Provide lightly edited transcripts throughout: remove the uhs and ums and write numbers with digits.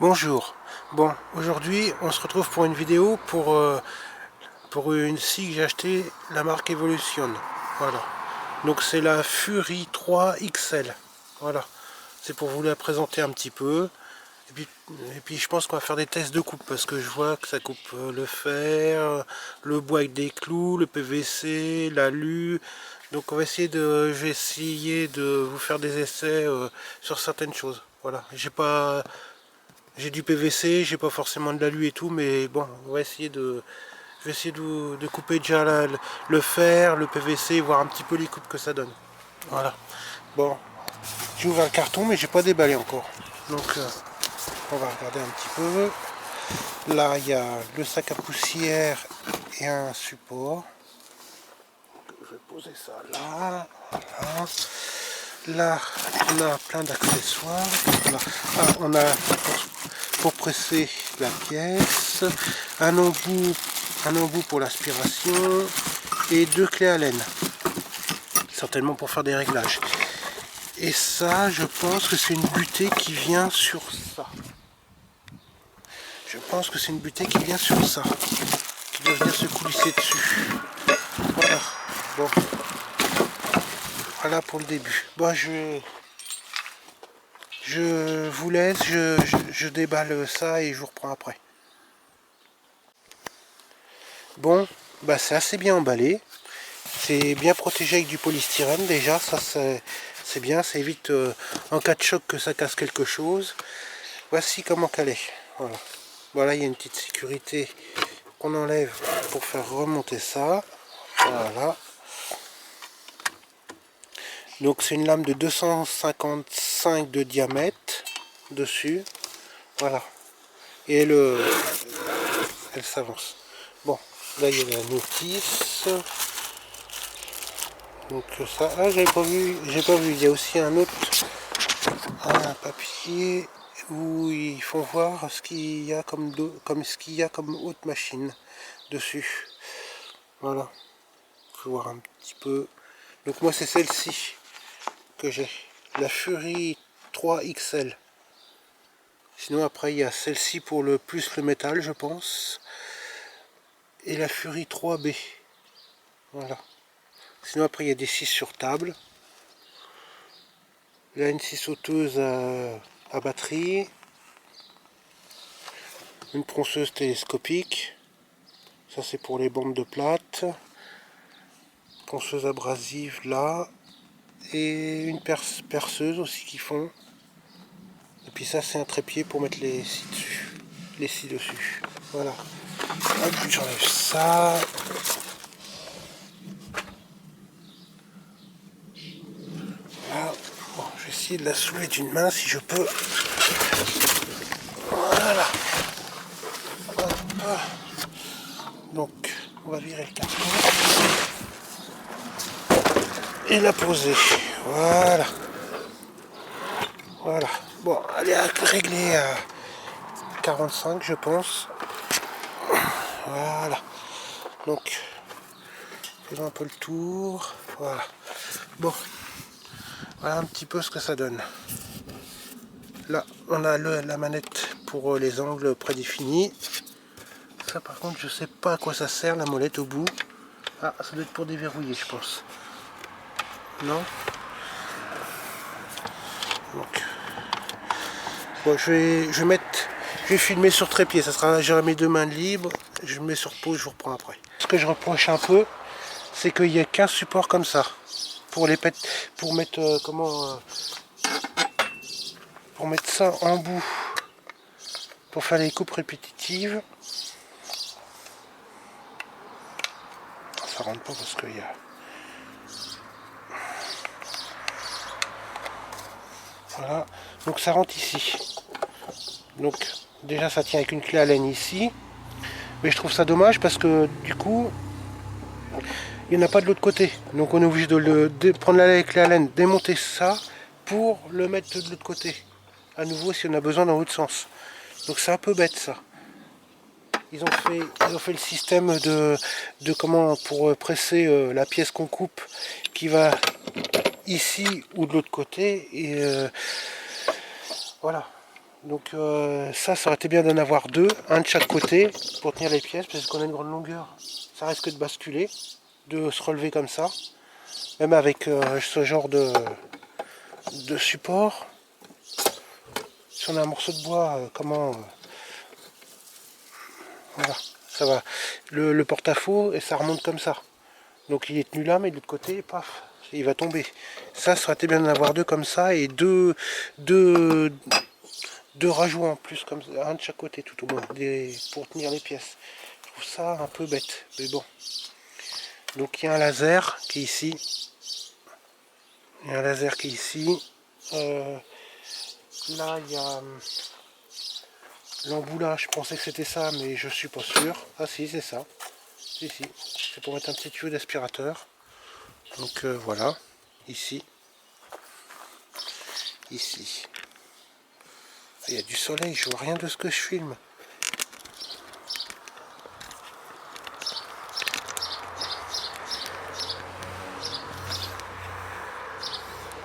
Bonjour. Bon, aujourd'hui on se retrouve pour une vidéo pour une scie que j'ai acheté, la marque Evolution. Voilà. Donc c'est la Fury 3 XL. Voilà. C'est pour vous la présenter un petit peu. Et puis je pense qu'on va faire des tests de coupe parce que je vois que ça coupe le fer, le bois avec des clous, le PVC, l'alu. Donc je vais essayer de vous faire des essais sur certaines choses. Voilà. J'ai du PVC, j'ai pas forcément de l'alu et tout, mais bon, je vais essayer de couper déjà le fer, le PVC, voir un petit peu les coupes que ça donne. Voilà. Bon, j'ai ouvert le carton, mais j'ai pas déballé encore. Donc, on va regarder un petit peu. Là, il y a le sac à poussière et un support. Je vais poser ça là. Voilà. Là, on a plein d'accessoires. Voilà. Ah, on a pour presser la pièce, un embout pour l'aspiration et deux clés à laine, certainement pour faire des réglages. Et ça, je pense que c'est une butée qui vient sur ça. Je pense que c'est une butée qui vient sur ça, qui doit venir se coulisser dessus. Voilà. Bon, voilà pour le début. Bon, je vous laisse, je déballe ça et je vous reprends après. Bon, bah c'est assez bien emballé. C'est bien protégé avec du polystyrène déjà, ça c'est bien, ça évite en cas de choc que ça casse quelque chose. Voici comment qu'elle est. Voilà. Voilà, il y a une petite sécurité qu'on enlève pour faire remonter ça. Voilà. Donc c'est une lame de 255 de diamètre dessus. Voilà. Et elle s'avance. Bon, là il y a la notice. Donc ça, là j'ai pas vu. Il y a aussi un papier où ils font voir ce qu'il y a comme haute machine dessus. Voilà. Faut voir un petit peu. Donc moi c'est celle-ci que j'ai. La Fury 3 XL. Sinon après il y a celle-ci pour le métal je pense. Et la Fury 3B. Voilà. Sinon après il y a des scies sur table. Là une scie sauteuse à batterie. Une ponceuse télescopique. Ça c'est pour les bandes de plate. Ponceuse abrasive là. Et une perceuse aussi qui font. Et puis ça c'est un trépied pour mettre les scies dessus. Les scies dessus. Voilà. Hop, j'enlève ça. Voilà. Bon, je vais essayer de la soulever d'une main si je peux. Voilà. Hop. Donc, on va virer le carton. Et la poser. Voilà. Voilà. Bon, elle est réglée à 45 je pense. Voilà. Donc, faisons un peu le tour. Voilà. Bon. Voilà un petit peu ce que ça donne. Là, on a la manette pour les angles prédéfinis. Ça, par contre, je sais pas à quoi ça sert, la molette au bout. Ah, ça doit être pour déverrouiller, je pense. Non? Donc, bon, je vais filmer sur trépied. Ça sera, j'aurai mes deux mains libres. Je mets sur pause, je vous reprends après. Ce que je reproche un peu, c'est qu'il n'y a qu'un support comme ça pour mettre pour mettre ça en bout, pour faire les coupes répétitives. Ça rentre pas parce qu'il y a. Voilà, donc ça rentre ici. Donc déjà ça tient avec une clé à laine ici. Mais je trouve ça dommage parce que du coup, il n'y en a pas de l'autre côté. Donc on est obligé de prendre la clé à laine, démonter ça pour le mettre de l'autre côté. À nouveau si on a besoin dans l'autre sens. Donc c'est un peu bête ça. Ils ont fait le système de comment pour presser la pièce qu'on coupe qui va ici ou de l'autre côté. Et voilà. Donc ça aurait été bien d'en avoir deux, un de chaque côté pour tenir les pièces, parce qu'on a une grande longueur. Ça risque de basculer, de se relever comme ça. Même avec ce genre de support. Si on a un morceau de bois, voilà, ça va. Le porte-à-faux, et ça remonte comme ça. Donc il est tenu là, mais de l'autre côté, paf, il va tomber. Ça aurait été bien d'en avoir deux comme ça, et deux rajouts en plus, comme ça, un de chaque côté tout au moins, pour tenir les pièces. Je trouve ça un peu bête, mais bon. Donc il y a un laser qui est ici. Il y a un laser qui est ici. Là, il y a l'emboulage, je pensais que c'était ça, mais je suis pas sûr. Ah si, c'est ça. Si, si. C'est pour mettre un petit tuyau d'aspirateur. Donc voilà, ici. Ici. Il y a du soleil, je vois rien de ce que je filme.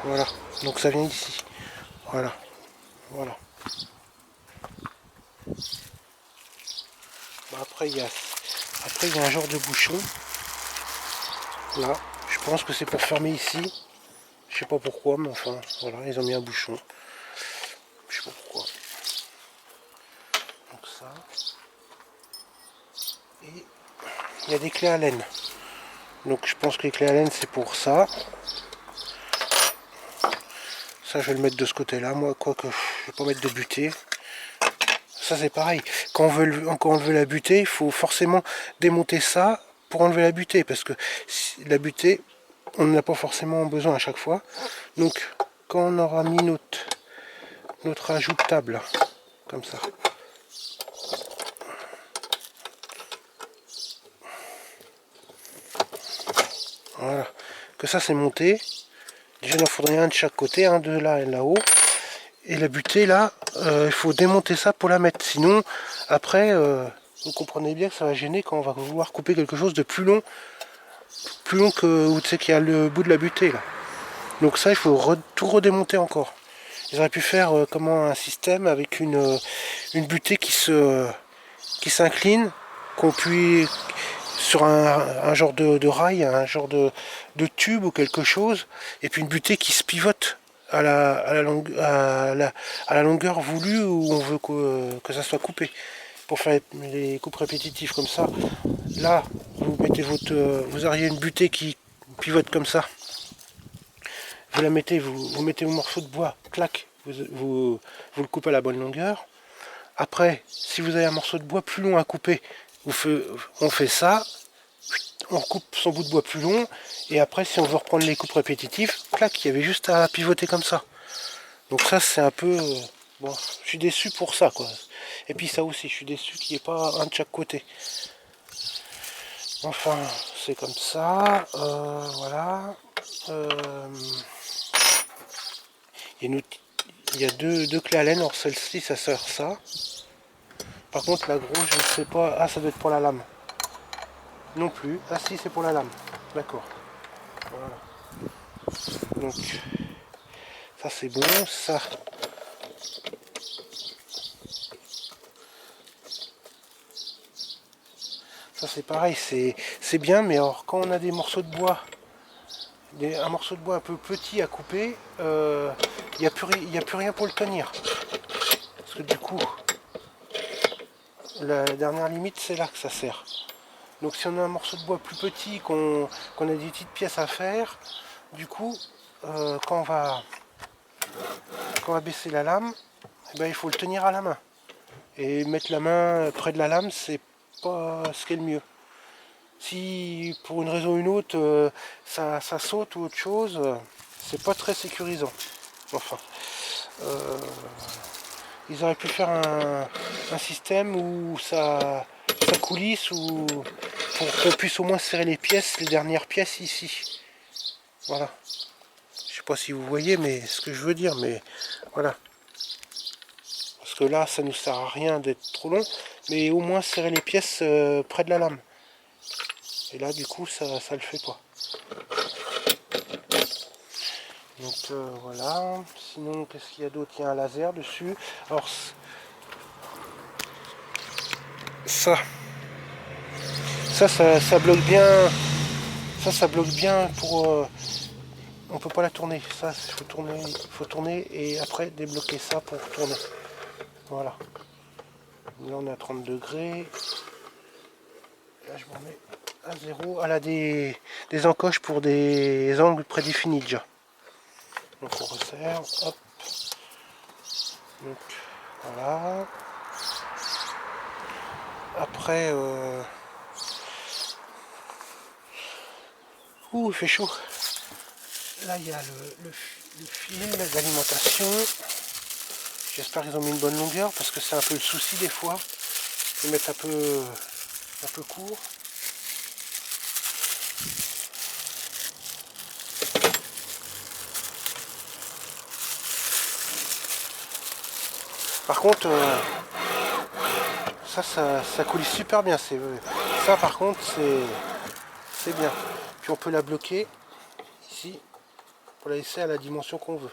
Voilà, donc ça vient d'ici. Voilà, voilà. Bon, après il y a un genre de bouchon. Là, je pense que c'est pour fermer ici. Je sais pas pourquoi, mais enfin, voilà, ils ont mis un bouchon. Je sais pas pourquoi. Donc ça. Et il y a des clés à laine. Donc je pense que les clés à laine c'est pour ça. Ça je vais le mettre de ce côté là, moi quoique je vais pas mettre de butée. Ça c'est pareil, quand on veut la butée, il faut forcément démonter ça pour enlever la butée, parce que la butée, on n'en a pas forcément besoin à chaque fois. Donc quand on aura mis notre ajout de table, comme ça. Voilà, que ça c'est monté. Déjà il en faudrait un de chaque côté, un de là et là-haut. Et la butée là, il faut démonter ça pour la mettre. Sinon, après, vous comprenez bien que ça va gêner quand on va vouloir couper quelque chose de plus long que où tu sais qu'il y a le bout de la butée là. Donc ça, il faut tout redémonter encore. Ils auraient pu faire comment un système avec une butée qui s'incline, qu'on puisse sur un genre de rail, un genre de tube ou quelque chose, et puis une butée qui se pivote à la longueur voulue où on veut que ça soit coupé. Pour faire les coupes répétitives comme ça, là, vous auriez une butée qui pivote comme ça. Vous la mettez, vous mettez vos morceaux de bois, clac, vous le coupez à la bonne longueur. Après, si vous avez un morceau de bois plus long à couper, on fait ça, on coupe son bout de bois plus long, et après si on veut reprendre les coupes répétitives, clac, il y avait juste à pivoter comme ça. Donc ça c'est un peu... bon, je suis déçu pour ça quoi. Et puis ça aussi, je suis déçu qu'il n'y ait pas un de chaque côté. Enfin, c'est comme ça, voilà. Il y a deux clés à laine, alors celle-ci ça sert ça. Par contre la grosse, je ne sais pas, ah ça doit être pour la lame. Non plus, ah si c'est pour la lame, d'accord. Voilà. Donc ça c'est bon, ça c'est pareil, c'est bien, mais alors quand on a des morceaux de bois, un morceau de bois un peu petit à couper, il n'y a plus rien pour le tenir. Parce que du coup, la dernière limite c'est là que ça sert. Donc si on a un morceau de bois plus petit, qu'on a des petites pièces à faire, du coup, quand on va baisser la lame, eh ben, il faut le tenir à la main. Et mettre la main près de la lame, c'est pas ce qui est le mieux. Si pour une raison ou une autre, ça saute ou autre chose, c'est pas très sécurisant. Enfin, ils auraient pu faire un système où ça coulisse, ou pour qu'on puisse au moins serrer les pièces, les dernières pièces ici. Voilà. Je sais pas si vous voyez, mais ce que je veux dire, mais voilà. Parce que là, ça ne nous sert à rien d'être trop long, mais au moins serrer les pièces près de la lame. Et là, du coup, ça le fait pas. Donc voilà, sinon qu'est-ce qu'il y a d'autre? Il y a un laser dessus. Alors ça, ça bloque bien. Ça bloque bien pour... on peut pas la tourner. Ça, faut tourner et après débloquer ça pour tourner. Voilà. Là on est à 30 degrés. Là je m'en mets à 0. Elle a des encoches pour des angles prédéfinis déjà. Donc on resserre. Hop. Donc voilà. Après, ouh, il fait chaud. Là, il y a le fil d'alimentation. J'espère qu'ils ont mis une bonne longueur parce que c'est un peu le souci des fois. Ils mettent un peu court. Par contre, ça coulisse super bien. Ça, par contre, c'est bien. Puis on peut la bloquer ici pour la laisser à la dimension qu'on veut.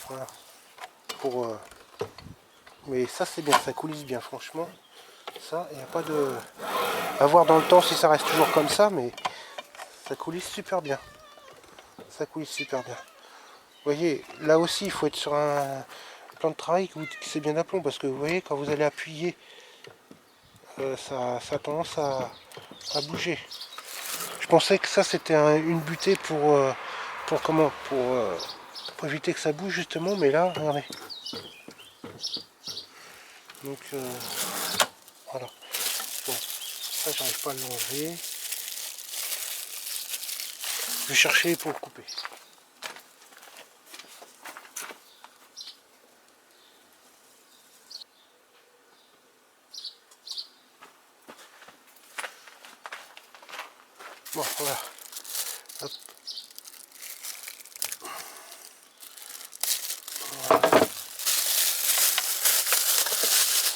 Voilà. Mais ça, c'est bien. Ça coulisse bien, franchement. Ça, il n'y a pas de... À voir dans le temps si ça reste toujours comme ça, mais ça coulisse super bien. Ça coulisse super bien. Vous voyez, là aussi, il faut être sur un plan de travail qui c'est bien d'aplomb, parce que vous voyez, quand vous allez appuyer, ça a tendance à bouger. Je pensais que ça, c'était une butée pour comment pour éviter que ça bouge, justement, mais là, regardez. Donc, voilà. Bon, ça, j'arrive pas à l'enlever. Je vais chercher pour le couper. Bon, voilà. Hop.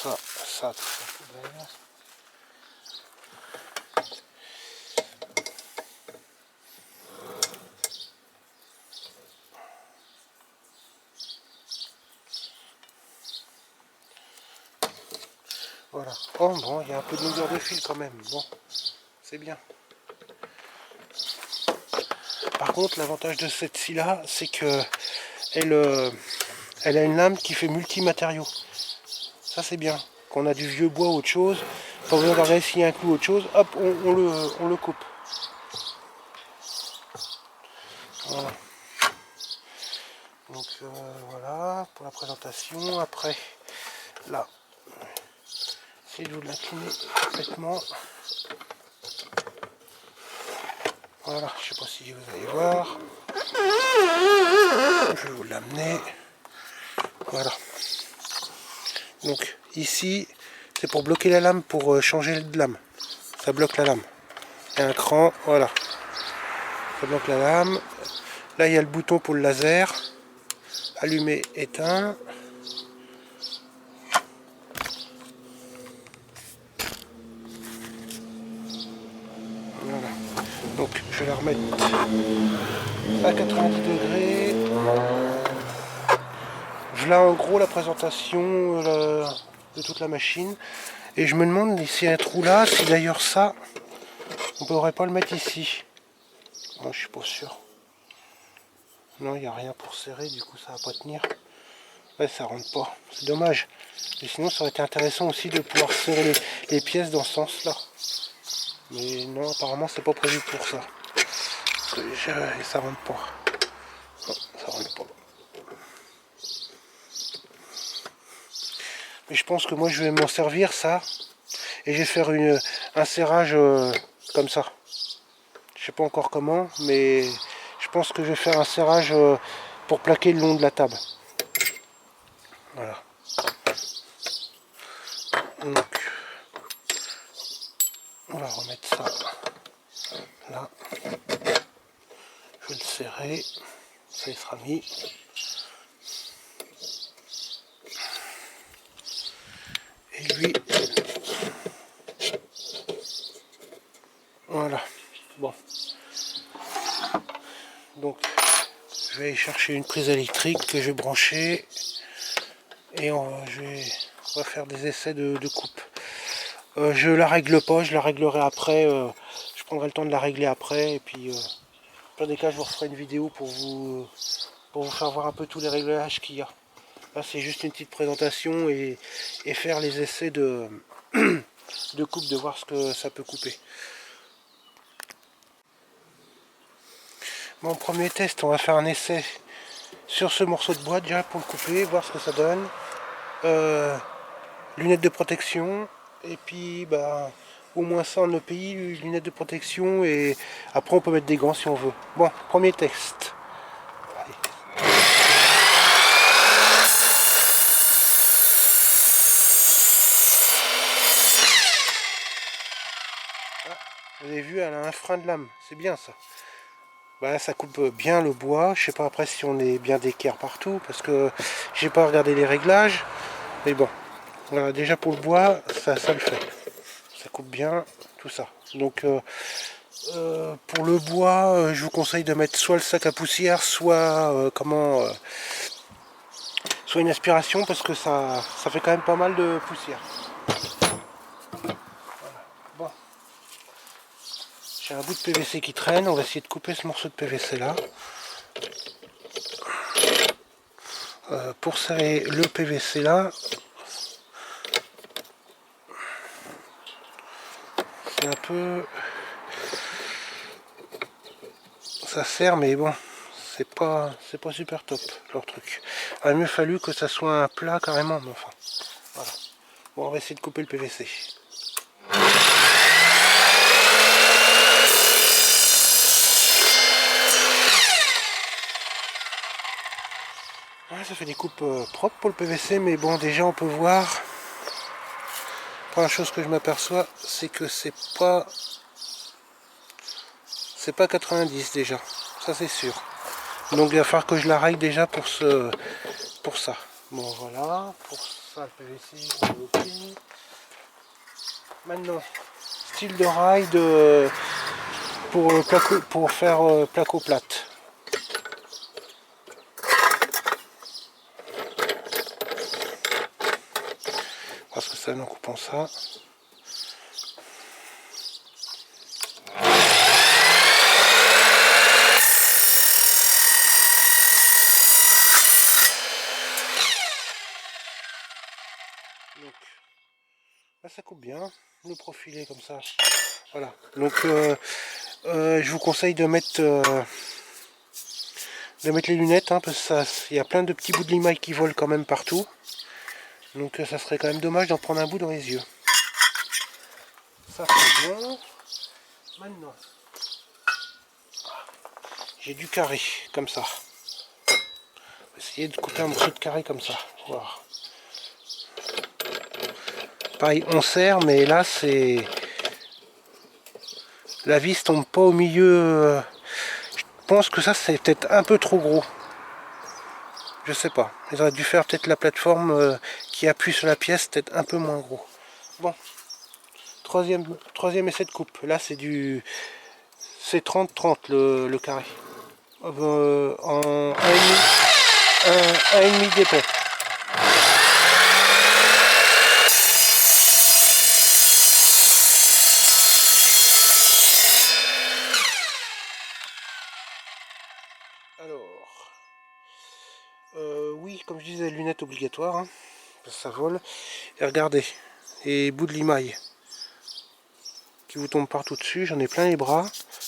Voilà. Ça, tout ça poubelle. Voilà. Oh bon, il y a un peu de longueur de fil quand même. Bon, c'est bien. Par contre, l'avantage de cette scie-là, c'est que elle a une lame qui fait multi-matériaux. Ça, c'est bien. Quand on a du vieux bois ou autre chose, pas besoin de regarder s'il y a un clou ou autre chose, hop, on le coupe. Voilà. Donc voilà pour la présentation. Après, là, si je vous l'incliner complètement. Voilà, je sais pas si vous allez voir. Je vais vous l'amener. Voilà. Donc ici, c'est pour bloquer la lame, pour changer de lame. Ça bloque la lame. Il y a un cran, voilà. Ça bloque la lame. Là, il y a le bouton pour le laser. Allumer, éteint. Voilà. Donc, je vais la remettre à 90 degrés. Voilà en gros la présentation de toute la machine. Et je me demande s'il y a un trou là, si d'ailleurs ça, on ne pourrait pas le mettre ici. Oh, je suis pas sûr. Non, il n'y a rien pour serrer, du coup ça va pas tenir. Ouais, ça rentre pas. C'est dommage. Et sinon, ça aurait été intéressant aussi de pouvoir serrer les pièces dans ce sens-là. Mais non, apparemment, c'est pas prévu pour ça. Et ça rentre pas. Non, ça rentre pas. Mais je pense que moi, je vais m'en servir, ça. Et je vais faire un serrage comme ça. Je sais pas encore comment, mais je pense que je vais faire un serrage pour plaquer le long de la table. Voilà. Donc, on va remettre ça là. Je vais le serrer. Ça y sera mis. Et lui, voilà. Bon. Donc, je vais chercher une prise électrique que je vais brancher et on va faire des essais de coupe. Je la règle pas, je la réglerai après. Je prendrai le temps de la régler après et puis dans des cas je vous referai une vidéo pour vous faire voir un peu tous les réglages qu'il y a. Là c'est juste une petite présentation et faire les essais de coupe, de voir ce que ça peut couper. Bon, premier test, on va faire un essai sur ce morceau de bois déjà pour le couper, voir ce que ça donne. Lunettes de protection, et puis bah au moins ça en EPI, lunettes de protection, et après on peut mettre des gants si on veut. Bon, premier test. Allez. Ah, vous avez vu, elle a un frein de lame, c'est bien ça. Bah, ça coupe bien le bois. Je sais pas après si on est bien d'équerre partout, parce que j'ai pas regardé les réglages, mais bon, voilà, déjà pour le bois ça le fait, ça coupe bien tout ça. Donc pour le bois, je vous conseille de mettre soit le sac à poussière, soit soit une aspiration, parce que ça fait quand même pas mal de poussière. Voilà. Bon, j'ai un bout de PVC qui traîne, on va essayer de couper ce morceau de PVC là. Pour serrer le PVC là, c'est un peu, ça serre, mais bon, c'est pas super top leur truc. Il aurait mieux fallu que ça soit un plat carrément, mais enfin voilà. Bon, on va essayer de couper le PVC. Ouais, ça fait des coupes propres pour le PVC, mais bon, déjà on peut voir. Première chose que je m'aperçois, c'est que c'est pas 90 déjà, ça c'est sûr. Donc il va falloir que je la règle déjà pour ça. Bon voilà, pour ça le PVC on est ok. Maintenant, style de rail pour faire placo plate. Parce que ça, en coupant ça. Donc, là, ça coupe bien. Le profilé comme ça. Voilà. Donc, je vous conseille de mettre les lunettes, hein, parce qu'il y a plein de petits bouts de limaille qui volent quand même partout. Donc, ça serait quand même dommage d'en prendre un bout dans les yeux. Ça c'est bon. Maintenant, j'ai du carré comme ça. On va essayer de couper un morceau de carré comme ça. Voir. Pareil, on serre, mais là c'est, la vis tombe pas au milieu. Je pense que ça c'est peut-être un peu trop gros. Je sais pas. Ils auraient dû faire peut-être la plateforme qui appuie sur la pièce, peut-être un peu moins gros. Bon. Troisième essai de coupe. Là c'est 30-30 le carré. En 1,5 d'épais. Alors, oui, comme je disais, lunettes obligatoires, hein, parce que ça vole. Et regardez, les bouts de limaille qui vous tombent partout dessus, j'en ai plein les bras.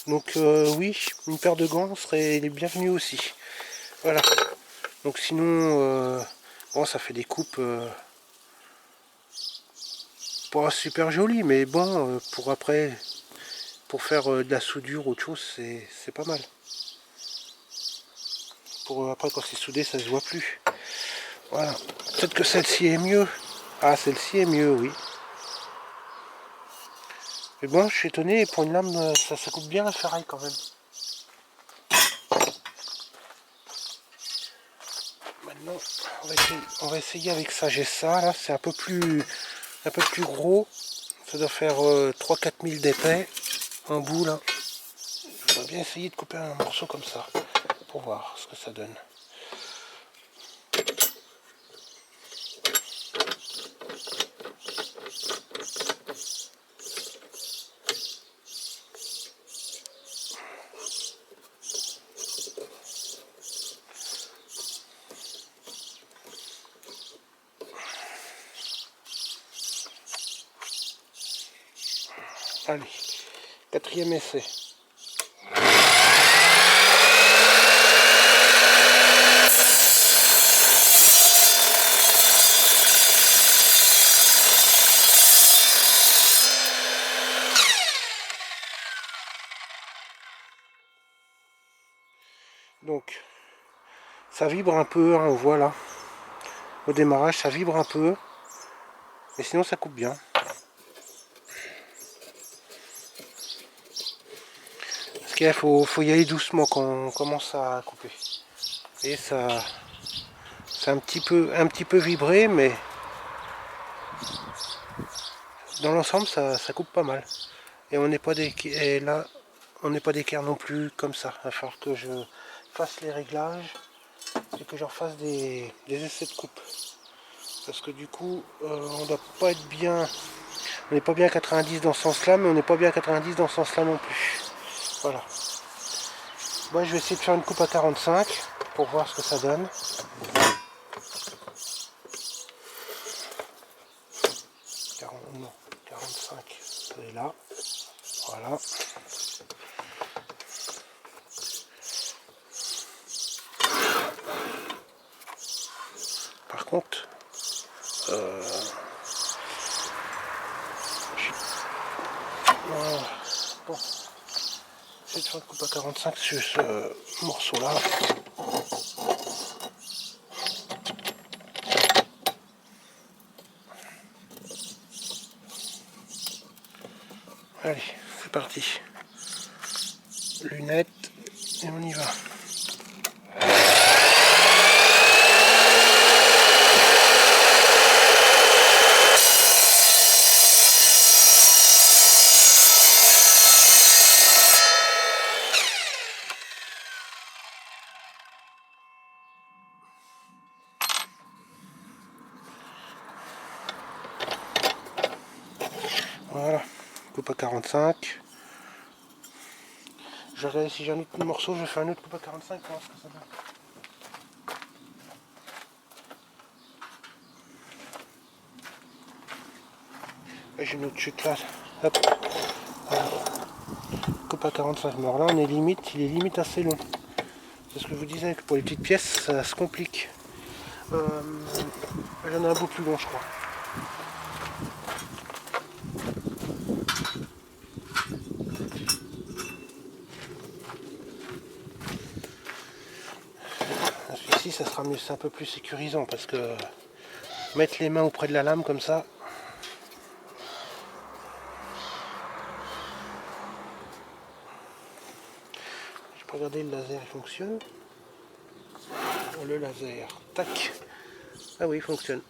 Donc oui, une paire de gants serait les bienvenus aussi. Voilà. Donc sinon, bon, ça fait des coupes pas super jolies, mais bon, pour après, pour faire de la soudure ou autre chose, c'est pas mal. Pour après, quand c'est soudé, ça se voit plus. Voilà. Peut-être que celle-ci est mieux. Ah, celle-ci est mieux, oui. Mais bon, je suis étonné, pour une lame, ça coupe bien la ferraille quand même. Maintenant, on va essayer avec ça. J'ai ça, là, c'est un peu plus gros. Ça doit faire 3-4 000 d'épais en bout, là. Je vais bien essayer de couper un morceau comme ça. pour voir ce que ça donne. Allez, quatrième essai. Donc, ça vibre un peu, hein, on voit là. Au démarrage, ça vibre un peu. Mais sinon, ça coupe bien. Parce qu'il faut y aller doucement quand on commence à couper. Et ça, c'est un petit peu vibré, mais dans l'ensemble, ça coupe pas mal. Et on n'est pas et là, on n'est pas d'équerre non plus comme ça. Il va falloir que je fasse les réglages et que je refasse des essais de coupe. Parce que du coup, on doit pas être bien. On n'est pas bien à 90 dans ce sens-là, mais on n'est pas bien à 90 dans ce sens-là non plus. Voilà. Moi, je vais essayer de faire une coupe à 45 pour voir ce que ça donne. Non, 45, c'est là. Voilà. Par contre, voilà. Bon, je vais faire une coupe à 45 sur ce morceau-là. Allez, c'est parti. Lunettes, et on y va. Voilà, coupe à 45. Je vais regarder si j'ai un autre morceau, je vais faire une autre coupe à 45 pour voir ce que ça donne. J'ai une autre chute là. Hop. Voilà. Coupe à 45. Mais alors là, il est limite assez long. C'est ce que je vous disais, que pour les petites pièces, ça se complique. J'en ai un bout plus long, je crois. Ici, ça sera mieux, c'est un peu plus sécurisant parce que mettre les mains auprès de la lame comme ça. Je peux regarder le laser, il fonctionne. Le laser, tac. Ah oui, il fonctionne.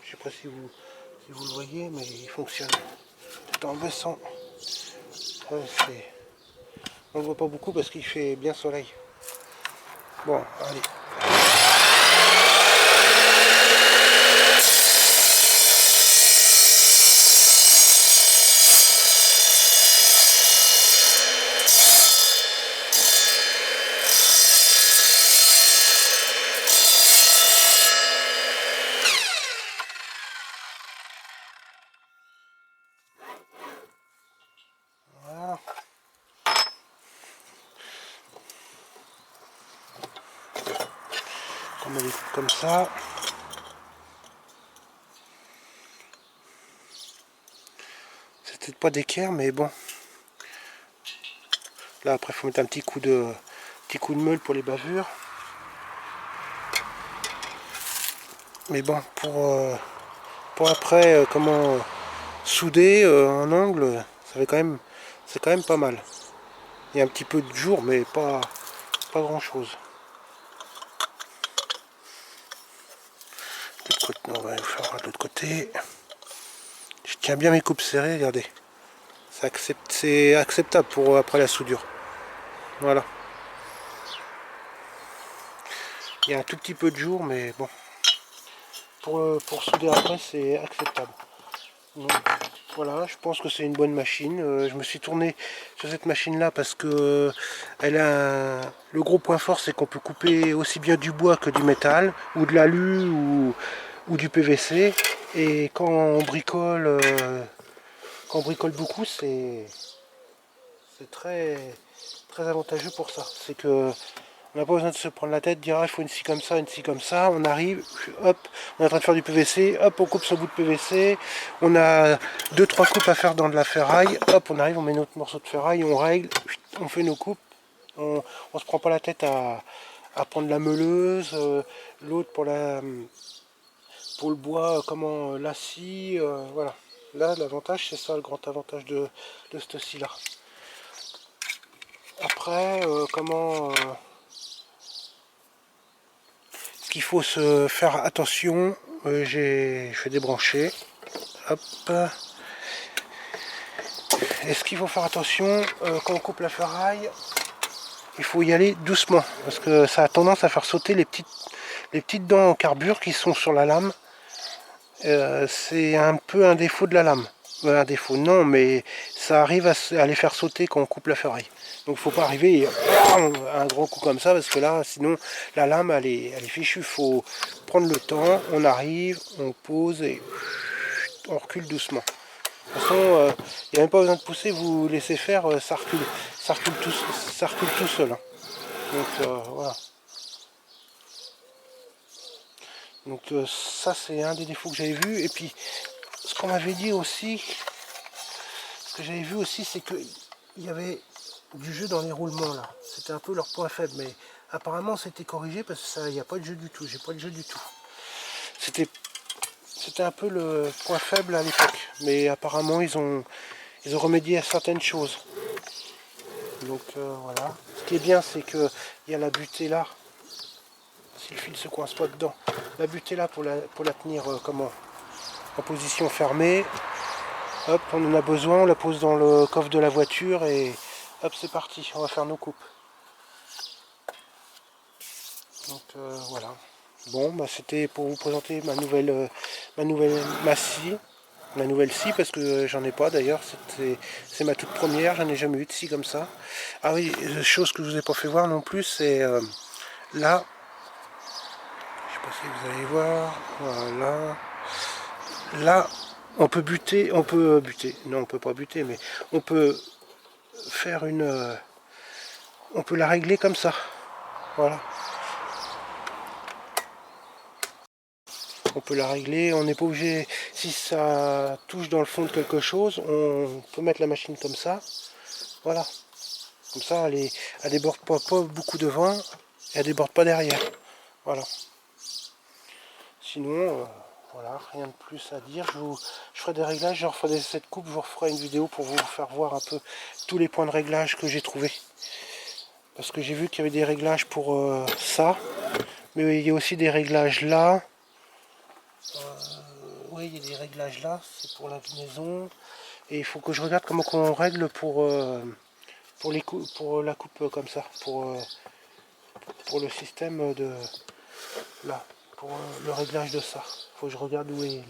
Je sais pas si vous le voyez, mais il fonctionne. Tout en baissant. Ouais, on ne le voit pas beaucoup parce qu'il fait bien soleil. Bon, allez. Voilà. On met les coups comme ça. C'est peut-être pas d'équerre, mais bon. Là après il faut mettre un petit coup de meule pour les bavures. Mais bon, pour après comment souder en angle, ça fait c'est quand même pas mal. Il y a un petit peu de jour, mais pas grand chose. On va faire de l'autre côté. Je tiens bien mes coupes serrées, regardez. C'est acceptable pour après la soudure. Voilà. Il y a un tout petit peu de jour, mais bon. Pour souder après, c'est acceptable. Donc, voilà, je pense que c'est une bonne machine. Je me suis tourné sur cette machine-là parce que le gros point fort, c'est qu'on peut couper aussi bien du bois que du métal, ou de l'alu, ou du PVC. Et quand on bricole beaucoup, c'est très, très avantageux pour ça. C'est que on n'a pas besoin de se prendre la tête, dire ah, il faut une scie comme ça, une scie comme ça. On arrive, hop, on est en train de faire du PVC, hop, on coupe ce bout de PVC. On a 2-3 coupes à faire dans de la ferraille, hop, on arrive, on met notre morceau de ferraille, on règle, on fait nos coupes. On se prend pas la tête à prendre la meuleuse, l'autre pour le bois, comment la scie, voilà. Là, l'avantage, c'est ça, le grand avantage de cette scie-là. Après, ce qu'il faut se faire attention, je vais débrancher. Hop. Et ce qu'il faut faire attention, quand on coupe la ferraille, il faut y aller doucement, parce que ça a tendance à faire sauter les petites dents en carbure qui sont sur la lame. C'est un peu un défaut de la lame. Un défaut, non, mais ça arrive à les faire sauter quand on coupe la ferraille. Donc il ne faut pas arriver à un grand coup comme ça, parce que là, sinon, la lame, elle est fichue. Il faut prendre le temps, on arrive, on pose et on recule doucement. De toute façon, il n'y a même pas besoin de pousser, vous laissez faire, ça recule tout seul. Hein. Donc voilà. Donc ça c'est un des défauts que j'avais vu. Et puis ce qu'on m'avait dit aussi, ce que j'avais vu aussi, c'est qu'il y avait du jeu dans les roulements là. C'était un peu leur point faible, mais apparemment c'était corrigé parce que ça, il n'y a pas de jeu du tout. J'ai pas de jeu du tout. C'était un peu le point faible à l'époque, mais apparemment ils ont remédié à certaines choses. Donc voilà. Ce qui est bien, c'est que il y a la butée là. Si le fil se coince pas dedans, la butée là pour la tenir en position fermée. Hop, on en a besoin, on la pose dans le coffre de la voiture et hop, c'est parti, on va faire nos coupes. Donc voilà. Bon, bah, c'était pour vous présenter ma nouvelle scie. Ma nouvelle scie, parce que j'en ai pas d'ailleurs, c'est ma toute première, j'en ai jamais eu de scie comme ça. Ah oui, chose que je vous ai pas fait voir non plus, c'est là, je sais pas si vous allez voir, voilà, là, on peut buter, non on peut pas buter, mais on peut faire on peut la régler comme ça, voilà. On peut la régler, on n'est pas obligé, si ça touche dans le fond de quelque chose, on peut mettre la machine comme ça, voilà. Comme ça, elle déborde pas beaucoup devant, et elle déborde pas derrière, voilà. Sinon, voilà, rien de plus à dire. Je ferai des réglages, je referai cette coupe, je vous referai une vidéo pour vous faire voir un peu tous les points de réglage que j'ai trouvé. Parce que j'ai vu qu'il y avait des réglages pour ça, mais il y a aussi des réglages là. Oui, il y a des réglages là, c'est pour l'inclinaison. Et il faut que je regarde comment on règle pour la coupe comme ça, pour le système de là, pour le réglage de ça. Il faut que je regarde où est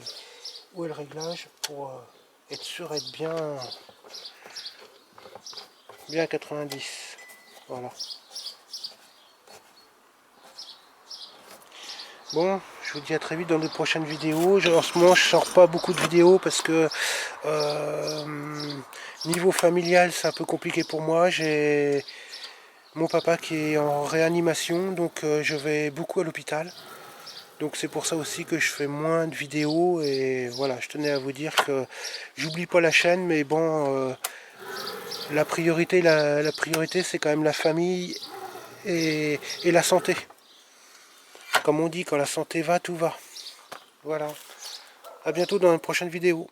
le réglage pour être sûr d'être bien à 90. Voilà. Bon, je vous dis à très vite dans de prochaines vidéos. En ce moment, je sors pas beaucoup de vidéos parce que niveau familial, c'est un peu compliqué pour moi. J'ai mon papa qui est en réanimation, donc je vais beaucoup à l'hôpital. Donc c'est pour ça aussi que je fais moins de vidéos. Et voilà, je tenais à vous dire que j'oublie pas la chaîne, mais bon, la priorité, la priorité, c'est quand même la famille et la santé. Comme on dit, quand la santé va, tout va. Voilà. À bientôt dans une prochaine vidéo.